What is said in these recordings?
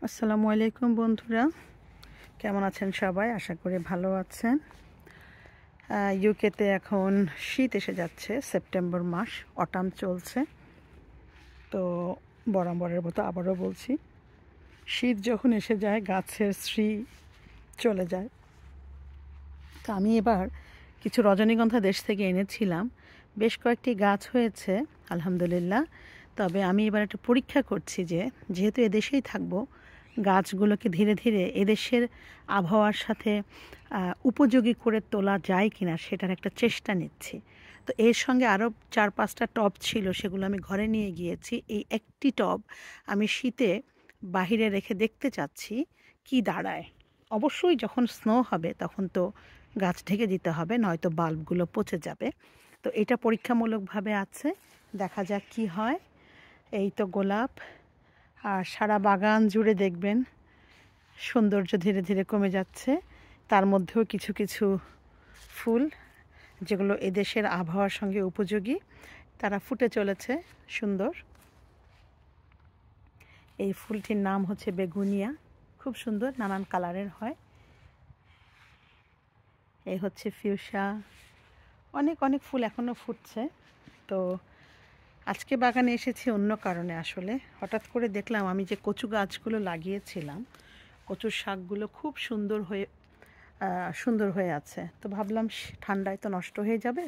আসসালামু আলাইকুম বন্ধুরা, কেমন আছেন সবাই? আশা করি ভালো আছেন। ইউকেতে এখন শীত এসে যাচ্ছে, সেপ্টেম্বর মাস, অটাম চলছে। তো বরাবরের মতো আবারও বলছি, শীত যখন এসে যায় গাছের শ্রী চলে যায়। তো আমি এবার কিছু রজনীগন্ধা দেশ থেকে এনেছিলাম, বেশ কয়েকটি গাছ হয়েছে আলহামদুলিল্লাহ। তবে আমি এবার একটা পরীক্ষা করছি যে যেহেতু এদেশেই থাকবো, গাছগুলোকে ধীরে ধীরে এদেশের আবহাওয়ার সাথে উপযোগী করে তোলা যায় কিনা সেটার একটা চেষ্টা নিচ্ছি। তো এর সঙ্গে আরও 4-5টা টব ছিল, সেগুলো আমি ঘরে নিয়ে গিয়েছি। এই একটি টব আমি শীতে বাহিরে রেখে দেখতে চাচ্ছি কি দাঁড়ায়। অবশ্যই যখন স্নো হবে তখন তো গাছ ঢেকে দিতে হবে, নয়তো বাল্বগুলো পচে যাবে। তো এটা পরীক্ষামূলকভাবে আছে, দেখা যাক কি হয়। এই তো গোলাপ, আর সারা বাগান জুড়ে দেখবেন সৌন্দর্য ধীরে ধীরে কমে যাচ্ছে। তার মধ্যেও কিছু কিছু ফুল যেগুলো এদেশের আবহাওয়ার সঙ্গে উপযোগী, তারা ফুটে চলেছে সুন্দর। এই ফুলটির নাম হচ্ছে বেগুনিয়া, খুব সুন্দর, নানান কালারের হয়। এই হচ্ছে ফিউশা, অনেক অনেক ফুল এখনও ফুটছে। তো আজকে বাগানে এসেছি অন্য কারণে। আসলে হঠাৎ করে দেখলাম আমি যে কচু গাছগুলো লাগিয়েছিলাম, কচুর শাকগুলো খুব সুন্দর হয়ে আছে। তো ভাবলাম ঠান্ডায় তো নষ্ট হয়ে যাবে,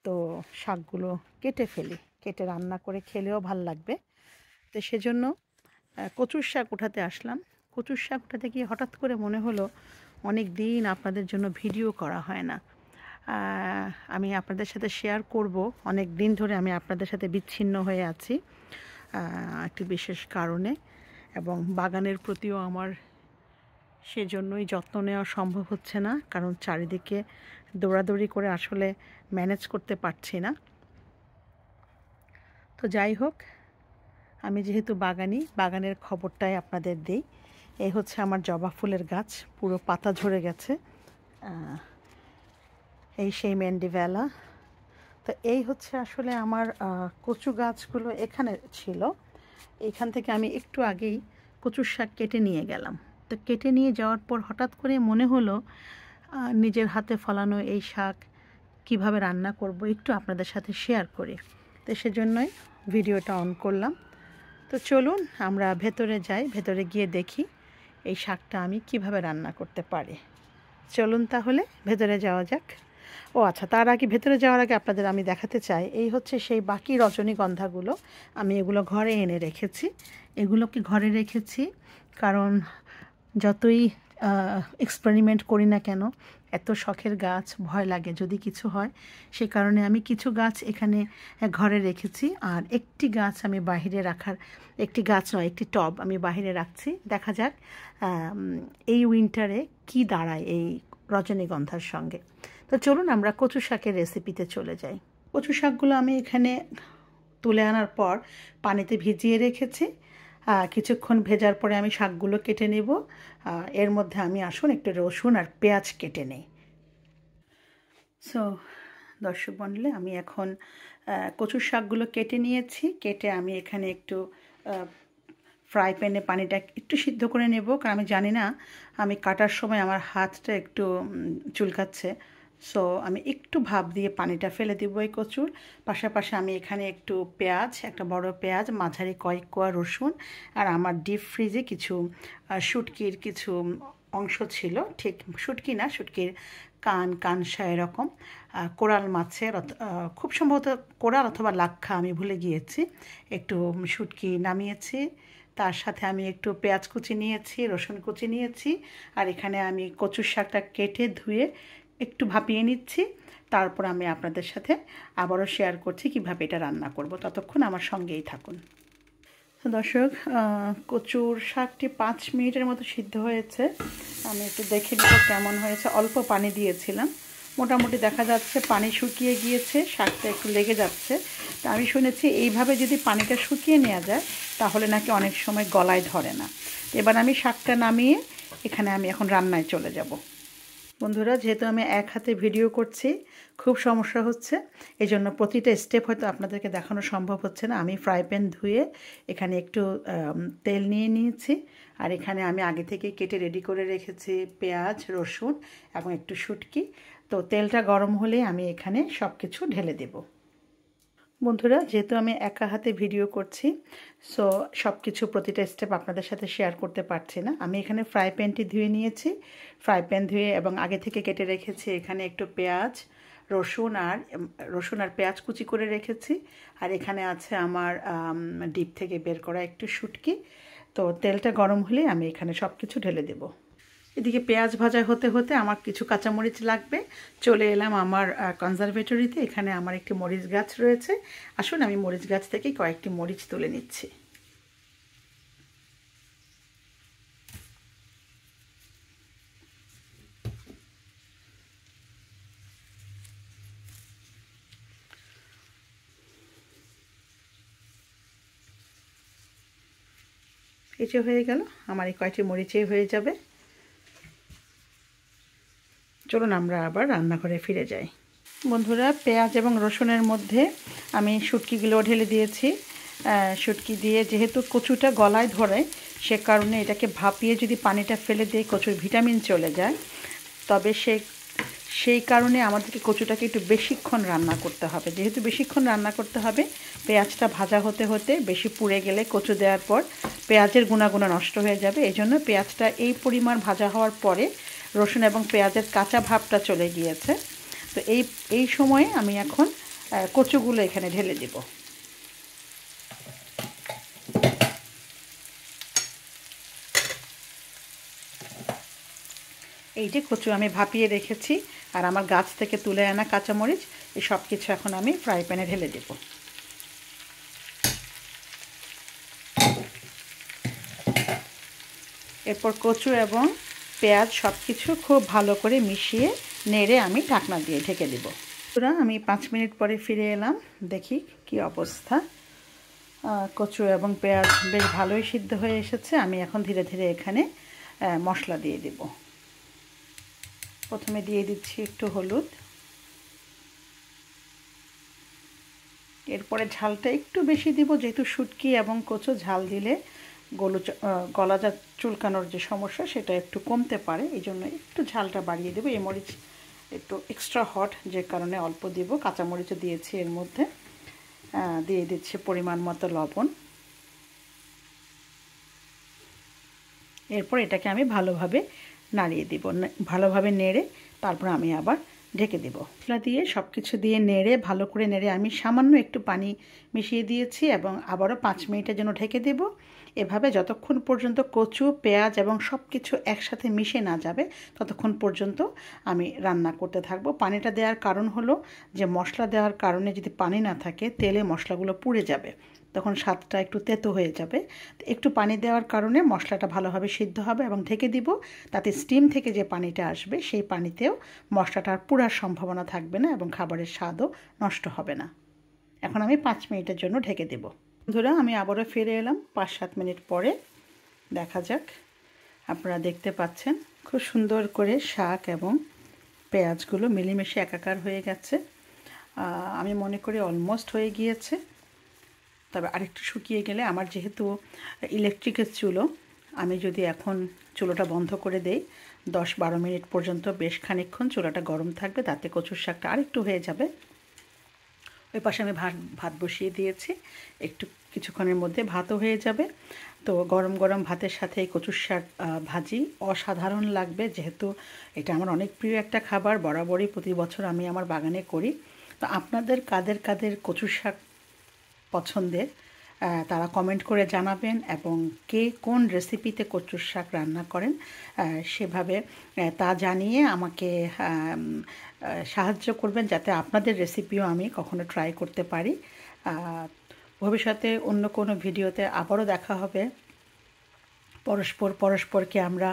তো শাকগুলো কেটে ফেলি, কেটে রান্না করে খেলেও ভাল লাগবে। তো সেজন্য কচুর শাক উঠাতে আসলাম। কচুর শাক উঠাতে গিয়ে হঠাৎ করে মনে হলো অনেক দিন আপনাদের জন্য ভিডিও করা হয় না। আমি আপনাদের সাথে শেয়ার করব, অনেক দিন ধরে আমি আপনাদের সাথে বিচ্ছিন্ন হয়ে আছি একটি বিশেষ কারণে, এবং বাগানের প্রতিও আমার সেজন্যই যত্ন নেওয়া সম্ভব হচ্ছে না, কারণ চারিদিকে দৌড়াদৌড়ি করে আসলে ম্যানেজ করতে পারছি না। তো যাই হোক, আমি যেহেতু বাগানের খবরটাই আপনাদের দিই। এই হচ্ছে আমার জবা ফুলের গাছ, পুরো পাতা ঝরে গেছে। এই সেই ম্যান্ডিভেলা। তো এই হচ্ছে আসলে আমার কচু গাছগুলো এখানে ছিল। এখান থেকে আমি একটু আগেই কচুর শাক কেটে নিয়ে গেলাম। তো কেটে নিয়ে যাওয়ার পর হঠাৎ করে মনে হলো নিজের হাতে ফলানো এই শাক কিভাবে রান্না করব একটু আপনাদের সাথে শেয়ার করি। তো সেজন্যই ভিডিওটা অন করলাম। তো চলুন আমরা ভেতরে যাই, ভেতরে গিয়ে দেখি এই শাকটা আমি কিভাবে রান্না করতে পারি। চলুন তাহলে ভেতরে যাওয়া যাক। ও আচ্ছা, তার আগে ভেতরে যাওয়ার আগে আপনাদের আমি দেখাতে চাই, এই হচ্ছে সেই বাকি রজনীগন্ধাগুলো। আমি এগুলো ঘরে এনে রেখেছি। এগুলোকে ঘরে রেখেছি কারণ যতই এক্সপেরিমেন্ট করি না কেন, এত শখের গাছ, ভয় লাগে যদি কিছু হয়। সে কারণে আমি কিছু গাছ এখানে ঘরে রেখেছি, আর একটি গাছ আমি বাহিরে রাখার, একটি গাছ নয়, একটি টব আমি বাহিরে রাখছি। দেখা যাক এই উইন্টারে কি দাঁড়ায় এই রজনীগন্ধার সঙ্গে। তো চলুন আমরা কচু শাকের রেসিপিতে চলে যাই। কচু শাকগুলো আমি এখানে তুলে আনার পর পানিতে ভিজিয়ে রেখেছি। কিছুক্ষণ ভেজার পরে আমি শাকগুলো কেটে নেব। এর মধ্যে আমি আসুন একটু রসুন আর পেঁয়াজ কেটে নেই। সো দর্শক মণ্ডলী, আমি এখন কচুর শাকগুলো কেটে নিয়েছি। কেটে আমি এখানে একটু ফ্রাই প্যানে পানিটা একটু সিদ্ধ করে নেব, কারণ আমি জানি না, আমি কাটার সময় আমার হাতটা একটু চুলকাচ্ছে। সো আমি একটু ভাপ দিয়ে পানিটা ফেলে দেব এই কচুর। পাশাপাশি আমি এখানে একটু পেঁয়াজ, একটা বড় পেঁয়াজ, মাঝারি কয়েক কোয়া রসুন, আর আমার ডিপ ফ্রিজে কিছু শুটকির কিছু অংশ ছিল, ঠিক শুটকি না, শুটকির কানসা এরকম, কোরাল মাছের, খুব সম্ভবত কোরাল অথবা লাক্ষা, আমি ভুলে গিয়েছি। একটু শুটকি নামিয়েছি, তার সাথে আমি একটু পেঁয়াজ কুচি নিয়েছি, রসুন কুচি নিয়েছি, আর এখানে আমি কচুর শাকটা কেটে ধুয়ে একটু ভাপিয়ে নিচ্ছি। তারপর আমি আপনাদের সাথে আবারও শেয়ার করছি কীভাবে এটা রান্না করব। ততক্ষণ আমার সঙ্গেই থাকুন। দর্শক, কচুর শাকটি 5 মিনিটের মতো সিদ্ধ হয়েছে। আমি একটু দেখে নেব কেমন হয়েছে। অল্প পানি দিয়েছিলাম, মোটামুটি দেখা যাচ্ছে পানি শুকিয়ে গিয়েছে, শাকটা একটু লেগে যাচ্ছে। তা আমি শুনেছি এইভাবে যদি পানিটা শুকিয়ে নেওয়া যায় তাহলে নাকি অনেক সময় গলায় ধরে না। এবার আমি শাকটা নামিয়ে এখানে আমি এখন রান্নায় চলে যাব। বন্ধুরা, যেহেতু আমি এক হাতে ভিডিও করছি, খুব সমস্যা হচ্ছে। এই জন্য প্রতিটা স্টেপ হয়তো আপনাদেরকে দেখানো সম্ভব হচ্ছে না। আমি ফ্রাই প্যান ধুয়ে এখানে একটু তেল নিয়ে নিয়েছি, আর এখানে আমি আগে থেকে কেটে রেডি করে রেখেছি পেঁয়াজ, রসুন এবং একটু শুটকি। তো তেলটা গরম হলে আমি এখানে সব কিছু ঢেলে দেব। বন্ধুরা, যেহেতু আমি একা হাতে ভিডিও করছি, সো সব কিছু প্রতিটা স্টেপ আপনাদের সাথে শেয়ার করতে পারছি না। আমি এখানে ফ্রাই প্যানটি ধুয়ে নিয়েছি, ফ্রাই প্যান ধুয়ে এবং আগে থেকে কেটে রেখেছি এখানে একটু পেঁয়াজ, রসুন আর পেঁয়াজ কুচি করে রেখেছি। আর এখানে আছে আমার ডিপ থেকে বের করা একটু শুটকি। তো তেলটা গরম হলে আমি এখানে সব কিছু ঢেলে দেবো। এদিকে পেঁয়াজ ভাজা হতে হতে আমার কিছু কাঁচামরিচ লাগবে। চলে এলাম আমার কনজারভেটরিতে। এখানে আমার একটি মরিচ গাছ রয়েছে। আসুন আমি মরিচ গাছ থেকে কয়েকটি মরিচ তুলে নিচ্ছি। এই যে হয়ে গেল, আমার এই কয়েকটি মরিচেই হয়ে যাবে। চলুন আমরা আবার রান্নাঘরে ফিরে যাই। বন্ধুরা, পেঁয়াজ এবং রসুনের মধ্যে আমি শুটকিগুলো ঢেলে দিয়েছি। শুটকি দিয়ে যেহেতু কচুটা গলায় ধরে, সে কারণে এটাকে ভাপিয়ে যদি পানিটা ফেলে দিয়ে কচুর ভিটামিন চলে যায়, তবে সেই কারণে আমাদেরকে কচুটাকে একটু বেশিক্ষণ রান্না করতে হবে। যেহেতু বেশিক্ষণ রান্না করতে হবে, পেঁয়াজটা ভাজা হতে হতে বেশি পুড়ে গেলে কচু দেওয়ার পর পেঁয়াজের গুণাগুণ নষ্ট হয়ে যাবে। এই জন্য পেঁয়াজটা এই পরিমাণ ভাজা হওয়ার পরে রসুন এবং পেঁয়াজের কাঁচা ভাবটা চলে গিয়েছে। তো এই সময়ে আমি এখন কচুগুলো এখানে ঢেলে দেব। এই যে কচু আমি ভাপিয়ে রেখেছি, আর আমার গাছ থেকে তুলে আনা কাঁচামরিচ, এই সব কিছু এখন আমি ফ্রাই প্যানে ঢেলে দেব। এরপর কচু এবং পেঁয়াজ সব কিছু খুব ভালো করে মিশিয়ে নেড়ে আমি ঢাকনা দিয়ে ঢেকে দেব। পুরা আমি 5 মিনিট পরে ফিরে এলাম। দেখি কি অবস্থা। কচু এবং পেঁয়াজ বেশ ভালোই সিদ্ধ হয়ে এসেছে। আমি এখন ধীরে ধীরে এখানে মশলা দিয়ে দেব। প্রথমে দিয়ে দিচ্ছি একটু হলুদ, এরপরে ঝালটা একটু বেশি দিব, যেহেতু শুটকি এবং কচু ঝাল দিলে গলা যা চুলকানোর যে সমস্যা সেটা একটু কমতে পারে, এই জন্য একটু ঝালটা বাড়িয়ে দেবো। এই মরিচ একটু এক্সট্রা হট, যে কারণে অল্প দিব। কাঁচামরিচও দিয়েছি এর মধ্যে। দিয়ে দিচ্ছি পরিমাণ মতো লবণ। এরপর এটাকে আমি ভালোভাবে নাড়িয়ে দিব। ভালোভাবে নেড়ে তারপর আমি আবার ঢেকে দেব। মশলা দিয়ে সব কিছু দিয়ে নেড়ে ভালো করে নেড়ে আমি সামান্য একটু পানি মিশিয়ে দিয়েছি এবং আবারও 5 মিনিটের জন্য ঢেকে দেব। এভাবে যতক্ষণ পর্যন্ত কচু, পেঁয়াজ এবং সব কিছু একসাথে মিশে না যাবে, ততক্ষণ পর্যন্ত আমি রান্না করতে থাকবো। পানিটা দেওয়ার কারণ হলো যে মশলা দেওয়ার কারণে যদি পানি না থাকে, তেলে মশলাগুলো পুড়ে যাবে, তখন স্বাদটা একটু তেতো হয়ে যাবে। একটু পানি দেওয়ার কারণে মশলাটা ভালোভাবে সিদ্ধ হবে এবং ঢেকে দিব। তাতে স্টিম থেকে যে পানিটা আসবে, সেই পানিতেও মশলাটা আর পুড়ার সম্ভাবনা থাকবে না এবং খাবারের স্বাদও নষ্ট হবে না। এখন আমি 5 মিনিটের জন্য ঢেকে দেব। বন্ধুরা, আমি আবারও ফিরে এলাম 5-7 মিনিট পরে। দেখা যাক। আপনারা দেখতে পাচ্ছেন খুব সুন্দর করে শাক এবং পেঁয়াজগুলো মিলেমিশে একাকার হয়ে গেছে। আমি মনে করি অলমোস্ট হয়ে গিয়েছে। তবে আরেকটু শুকিয়ে গেলে, আমার যেহেতু ইলেকট্রিকের চুলো, আমি যদি এখন চুলোটা বন্ধ করে দেই 10-12 মিনিট পর্যন্ত বেশ খানিকক্ষণ চুলাটা গরম থাকবে, তাতে কচুর শাকটা আরেকটু হয়ে যাবে। ওই পাশে আমি ভাত বসিয়ে দিয়েছি, কিছুক্ষণের মধ্যে ভাতও হয়ে যাবে। তো গরম গরম ভাতের সাথে এই কচুর শাক ভাজি অসাধারণ লাগবে। যেহেতু এটা আমার অনেক প্রিয় একটা খাবার, বরাবরই প্রতি বছর আমি আমার বাগানে করি। তো আপনাদের কাদের কাদের কচুর শাক পছন্দের, তারা কমেন্ট করে জানাবেন, এবং কে কোন রেসিপিতে কচুর শাক রান্না করেন সেভাবে তা জানিয়ে আমাকে সাহায্য করবেন, যাতে আপনাদের রেসিপিও আমি কখনো ট্রাই করতে পারি। ভবিষ্যতে অন্য কোনো ভিডিওতে আবারও দেখা হবে। পরস্পরকে আমরা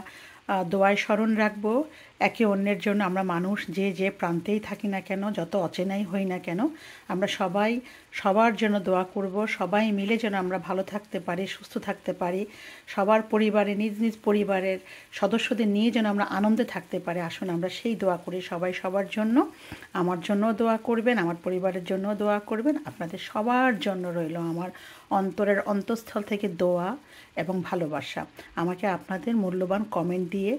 দোয়ায় স্মরণ রাখবো একে অন্যের জন্য আমরা মানুষ যে প্রান্তেই থাকি না কেন, যত অচেনাই হই না কেন, আমরা সবাই সবার জন্য দোয়া করব। সবাই মিলে যেন আমরা ভালো থাকতে পারি, সুস্থ থাকতে পারি, সবার পরিবারে নিজ নিজ পরিবারের সদস্যদের নিয়ে যেন আমরা আনন্দে থাকতে পারি। আসুন আমরা সেই দোয়া করি সবাই সবার জন্য। আমার জন্যও দোয়া করবেন, আমার পরিবারের জন্যও দোয়া করবেন। আপনাদের সবার জন্য রইল আমার অন্তরের অন্তঃস্থল থেকে দোয়া এবং ভালোবাসা। আমাকে আপনাদের মূল্যবান কমেন্ট দিয়ে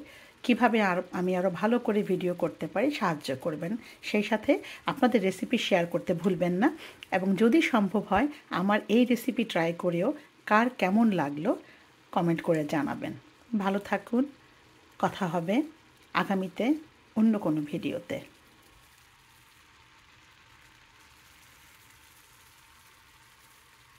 কিভাবে আমি আরও ভালো করে ভিডিও করতে পারি সাহায্য করবেন। সেই সাথে আপনাদের রেসিপি শেয়ার করতে ভুলবেন না, এবং যদি সম্ভব হয় আমার এই রেসিপি ট্রাই করেও কার কেমন লাগলো কমেন্ট করে জানাবেন। ভালো থাকুন, কথা হবে আগামীতে অন্য কোনো ভিডিওতে।